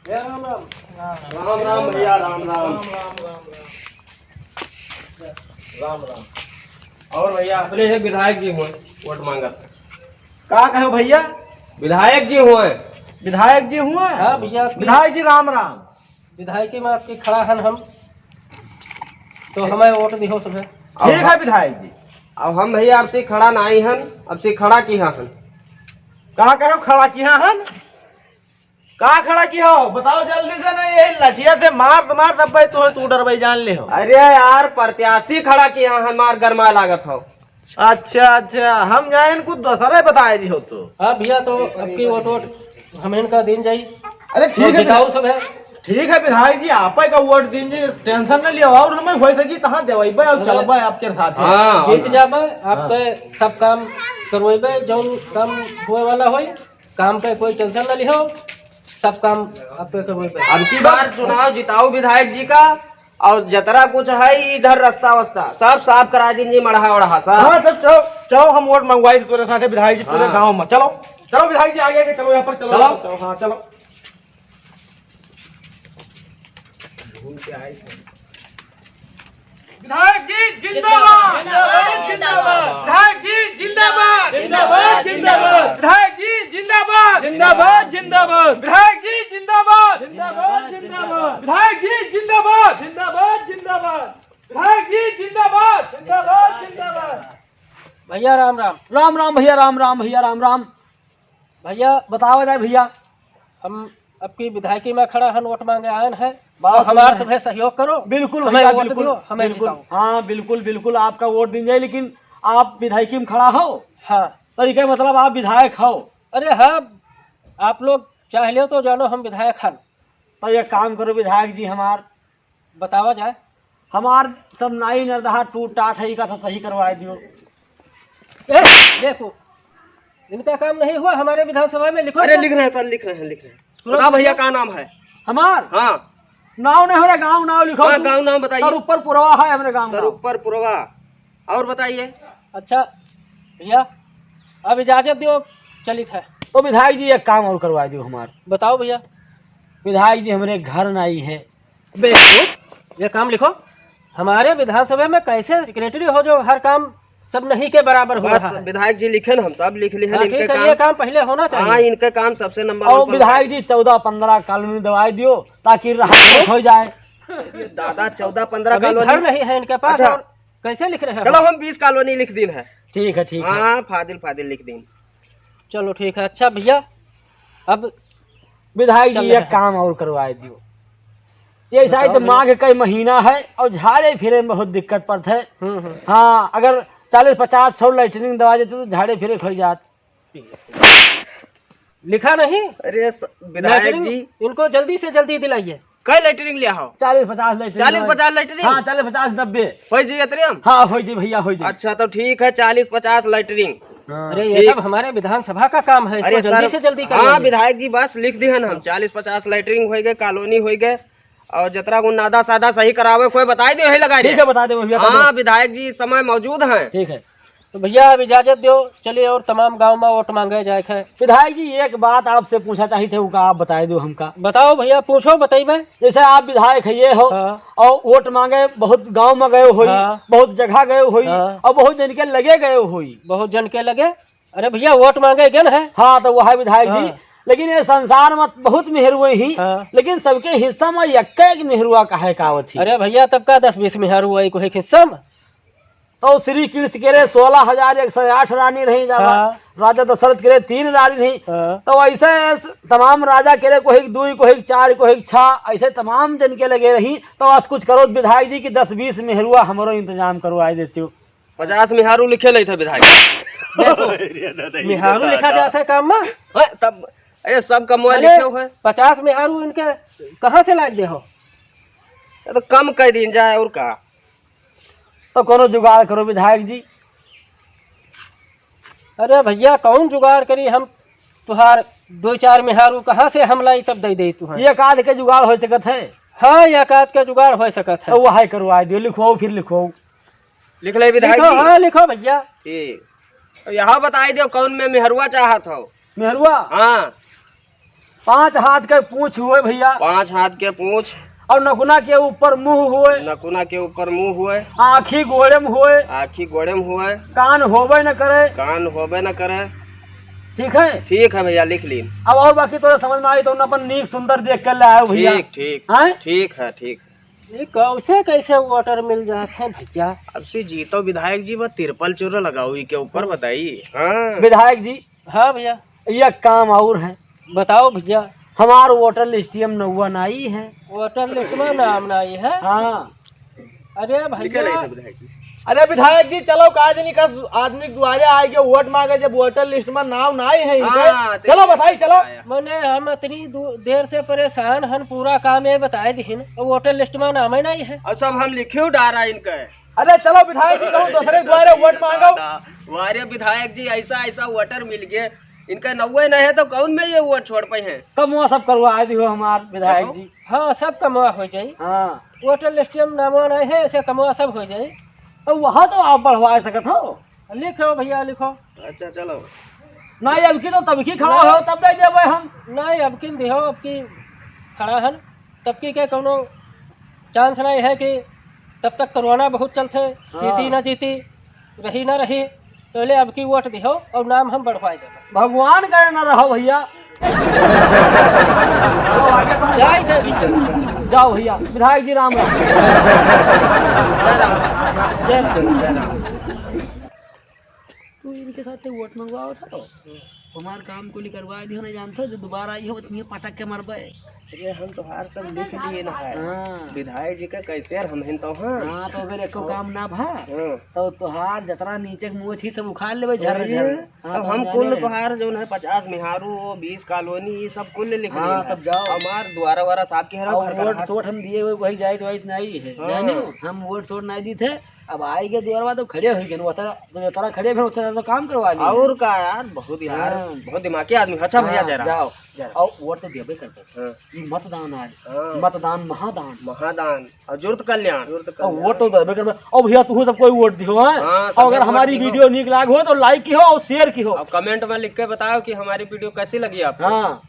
राम राम भैया, राम राम। और भैया अपने है विधायक जी हुए वोट मांगा था। का कहो भैया? विधायक जी हुए। विधायक जी हुए? हाँ भैया, विधायक जी राम राम। विधायक में आपके खड़ा हन हम, तो हमें वोट दिहो सब। ठीक है विधायक जी। अब हम भैया आपसे खड़ा नहीं हन, आपसे खड़ा किया हन। कहा कहो खड़ा किया हन? कहा खड़ा किया हो बताओ जल्दी से। नहीं ये लठिया से मार मार तब तू डरबई जान ले हो। अरे यार प्रत्याशी खड़ा किया हमार गरमा लागत हो। अच्छा अच्छा, हम जाए कुछ दूसरा बताए दी हो तो। हाँ भैया, तो आपकी वोट हम इनका दिन जाई। अरे ठीक है जिताओ सब है। ठीक है विधायक जी, आप का वोट दीजिए, टेंशन न लियो। और हमें हो सकी तहाँ देवेबे और चलबे आपके साथ। हाँ, जीत जाबे आप पे सब काम करवेबे, जौन काम होए वाला होई, काम पे कोई टेंशन न लिहो, सब काम आप पे करवेबे। अब की बार चुनाव जिताओ विधायक जी का, और जतरा कुछ है इधर रास्ता वस्ता सब साफ करा दीजिए, मढ़ा वढ़ा सब। हाँ तब चलो चलो, हम वोट मंगवाई पूरे साथ विधायक जी पूरे गाँव में। चलो चलो विधायक जी आगे आगे चलो, यहाँ पर चलो चलो। हाँ चलो विधायक जी जिंदाबाद, विधायक जी जिंदाबाद, जिंदाबाद जिंदाबाद, विधायक जी जिंदाबाद, जिंदाबाद जिंदाबाद, विधायक जी जिंदाबाद, जिंदाबाद जिंदाबाद, विधायक जी जिंदाबाद, जिंदाबाद जिंदाबाद, विधायक जी जिंदाबाद, जिंदाबाद जिंदाबाद। भैया राम राम। राम राम भैया, राम राम भैया, राम राम। भैया बताओ जाए भैया। हम आपकी विधायकी में खड़ा हन, वोट मांगे आयन है, बस हमारे सब सहयोग करो। बिल्कुल हमें भैया, वोट बिल्कुल दियो, हमें बिल्कुल। जिताओ। हाँ बिल्कुल बिल्कुल, आपका वोट दी जाए, लेकिन आप विधायकी में खड़ा हो हाँ। तरीके मतलब आप विधायक हो। अरे हाँ, आप लोग चाह लियो तो जानो हम विधायक हन। तो ये काम करो विधायक जी, हमार बतावा जाए। हमार सब नाई नरदहा टूट टाट है का सब सही करवा दियो। देखो इनका काम नहीं हुआ, हमारे विधानसभा में लिखो। अरे लिख रहे हैं सर, लिख रहे हैं, लिख रहे हैं। बता भैया का नाम है? हमार हाँ नाव नहीं हो रहा, गाँव नाव लिखो। हाँ, गाँव नाम बताइए। और ऊपर पुरवा है हमारे गाँव सर ऊपर पुरवा। और बताइए। अच्छा भैया, अब इजाजत दियो, चलित है। तो विधायक जी एक काम और करवा दियो हमार। बताओ भैया। विधायक जी हमारे घर नाई है। बेवकूफ, ये काम लिखो। हमारे विधानसभा में कैसे सेक्रेटरी हो जो हर काम सब नहीं के बराबर हो रहा बस है। विधायक जी लिखे ना, हम सब लिख लिए हैं। हाँ, इनके ठीक है, काम, ये काम पहले होना हाँ चाहिए। इनके काम सबसे नंबर और 1 पर। विधायक जी 14-15 कॉलोनी दवाई दियो ताकि राहत हो जाए। ये दादा 14-15 अभी घर कॉलोनी। नहीं है इनके पास, अच्छा। और कैसे लिख रहे हैं? चलो हम 20 कॉलोनी लिख दिन है। ठीक है ठीक है। हाँ फादिल फादिल लिख दिन। चलो ठीक है। अच्छा भैया, अब विधायक चल जी रहे एक हैं। काम और करवाए दियो। ये शायद बताओ माघ का महीना है और झाड़े फिरे में बहुत दिक्कत पड़ते है। हम्म। हाँ, अगर 40-50 लाइटनिंग दवा देते तो झाड़े फिरे खुल जात। लिखा नहीं अरे विधायक लेटरिंग, जी इनको जल्दी से जल्दी दिलाइए। कई लेटरिंग लिया हो? 40-50 लाइटनिंग। 40-50 लेटरिंग। हाँ 40-50-90। हो जी अतरियम। हाँ हो जी भैया, हो जी। अच्छा तो ठीक है, 40-50 लेटरिंग। हाँ, अरे ये सब हमारे विधानसभा का काम है, इसको अरे जल्दी से जल्दी हाँ करिए। विधायक जी बस लिख दिए हम। 40-50 लेटरिंग हो गए, कॉलोनी हो गए, और जतरा को नादा सादा सही करावे कोई बताई दो, यही लगा ठीक है बता दे भैया। हाँ विधायक जी इस समय मौजूद हैं। ठीक है तो भैया अब इजाजत दो, चलिए, और तमाम गांव में वोट मांगे जाए है। विधायक जी एक बात आपसे पूछना चाहिए थे, वो आप बताए दो हमका। बताओ भैया, पूछो, बताइए। जैसे आप विधायक है ये हो, हाँ। और वोट मांगे बहुत गांव में गए हुई, हाँ। बहुत जगह गए हुई, हाँ। और बहुत जन के लगे गए हुई। बहुत जन के लगे। अरे भैया वोट मांगे गए है। हाँ तो वह है विधायक जी। हाँ। लेकिन ये संसार में बहुत मेहरुए ही, हाँ। लेकिन सबके हिस्सा में एक मेहरुआ का है कावत ही। अरे भैया तब का 10-20 मिहार हुआ एक हिस्सा में। तो श्री कृष्ण के रे 16,108 रानी रही, हाँ। राजा दशरथ के रे 3 रानी रही। हाँ। तो ऐसे तमाम राजा के रे कोई 2, कोई 4, कोई 6, ऐसे तमाम जन के लगे रही। तो आज कुछ करो विधायक जी की 10-20 मेहरुआ हमारो इंतजाम करवाई देती हो। 50 मिहारू लिखे ले थे विधायक। देखो मिहारू लिखा जाता है काम में। हाँ, तब अरे सब कमवा अरे, लिखे हुए हैं। 50 मिहारू इनके कहाँ से लाद दे हो? ये तो कम कर दिन जाए और का। तो करो जुगाड़ करो विधायक जी। अरे भैया कौन जुगाड़ करी हम, तुहार 2-4 मिहारू कहाँ से हम लाई तब दे तुहार। ये काद के जुगाड़ हो सकत है। हाँ या कात का जुगाड़ हो सकत है। तो वही करवा दियो, लिखो फिर लिखो। लिख ले विधायक लिखो, जी। हाँ लिखो भैया। ठीक, तो यहाँ बताई दो कौन में मेहरुआ चाहत हो। मेहरुआ हाँ 5 हाथ के पूंछ हुए भैया, 5 हाथ के पूंछ, और नकुना के ऊपर मुंह हुए, नकुना के ऊपर मुंह हुए, आँखी गोड़ेम हुए, आँखी गोड़े में हुए, कान होबे न करे। कान होबे न करे। ठीक है। ठीक है भैया लिख ली। अब और बाकी तो समझ में आई तो अपन नीक सुंदर देख कर ले आए भैया। ठीक ठीक हैं? ठीक है ठीक। ये कैसे कैसे वाटर मिल जाते हैं भैया? अब से जीतो विधायक जी वो तिरपल चूरा लगाओ के ऊपर बताइए। हाँ विधायक जी हाँ भैया यह काम और है। बताओ भैया। हमार वोटर लिस्टियम नौवा नाई है। वाटर लिस्ट में नाम नहीं है। हाँ अरे लिखे ले भैया विधायक जी। अरे विधायक जी चलो काज नहीं कर, आदमी के द्वारे आएंगे वोट मांगे, जब वोटर लिस्ट में नाम नाई है इनके। हाँ, चलो बताई चलो। मैंने हम इतनी देर से परेशान हन, पूरा काम ये बताए दिन वोटर लिस्ट में नाम ही नहीं है। अब सब हम लिखे डारा इनका। अरे चलो विधायक जी कहूँ दूसरे द्वारे वोट मांगो। वारे विधायक जी ऐसा ऐसा वोटर मिल गए, इनका 90 नहीं है तो कौन में ये वोट छोड़ पाए हैं। तब वो सब करवा दियो हमार विधायक जी। हाँ सब कमवा हो जाये। हाँ वोटर लिस्ट में नाम नहीं है, ऐसे कमवा सब हो जाये। तो वहाँ तो आप बढ़वा सकत हो। लिखो भैया लिखो। अच्छा चलो। नहीं अब की तो तब की खड़ा हो तब दे देवे हम। नहीं अब किन दिहो, अब की खड़ा हन तब की के कोनो चांस नहीं है कि तब तक कोरोना बहुत चलते, जीती ना जीती रही ना रही, तो ले अब की वोट दिहो और नाम हम बढ़वाए देंगे। भगवान करे ना रहो भैया। जय जय भैया। जाओ भैया। विधायक जी राम राम। तू इनके साथ वोट मंगवाओ था तो हमार काम को करवा दियो ना, जानते जो दोबारा आई हो इतनी पटक के मरबे। अरे हम तो हार सब लिख लिए ना है। हाँ विधायक जी का कैसे हम हैं तो। हाँ हाँ तो अगर एको काम ना भा हाँ। तो तोहार जतरा नीचे के मुँह सब उखाड़ लेवे झर झर। हाँ, अब तो हम जाने कुल रहे। तोहार जो है 50 मिहारू 20 कॉलोनी ये सब कुल लिख लिए। हाँ, तब जाओ। हमार द्वारा वारा साहब के और वोट सोट हम दिए हुए वही जाए तो वही नहीं है। हाँ। जाने हम वोट सोट नहीं दी थे। अब आएंगे द्वारा तो खड़े हो गए, तो तारा खड़े फिर उससे तो काम करवा लिया। और का यार बहुत यार हाँ। बहुत दिमागी आदमी। अच्छा भैया जरा जाओ और वोट तो देवे करते। हाँ। ये मतदान आज हाँ। मतदान महादान महादान और जरूरत कल्याण और वोट तो देवे करबे। और भैया तू सब कोई वोट दियो। हाँ, सब और अगर वोट हमारी दिहो। वीडियो निक लाग हो तो लाइक की हो और शेयर की हो। अब कमेंट में लिख के बताओ कि हमारी वीडियो कैसी लगी आपको। हाँ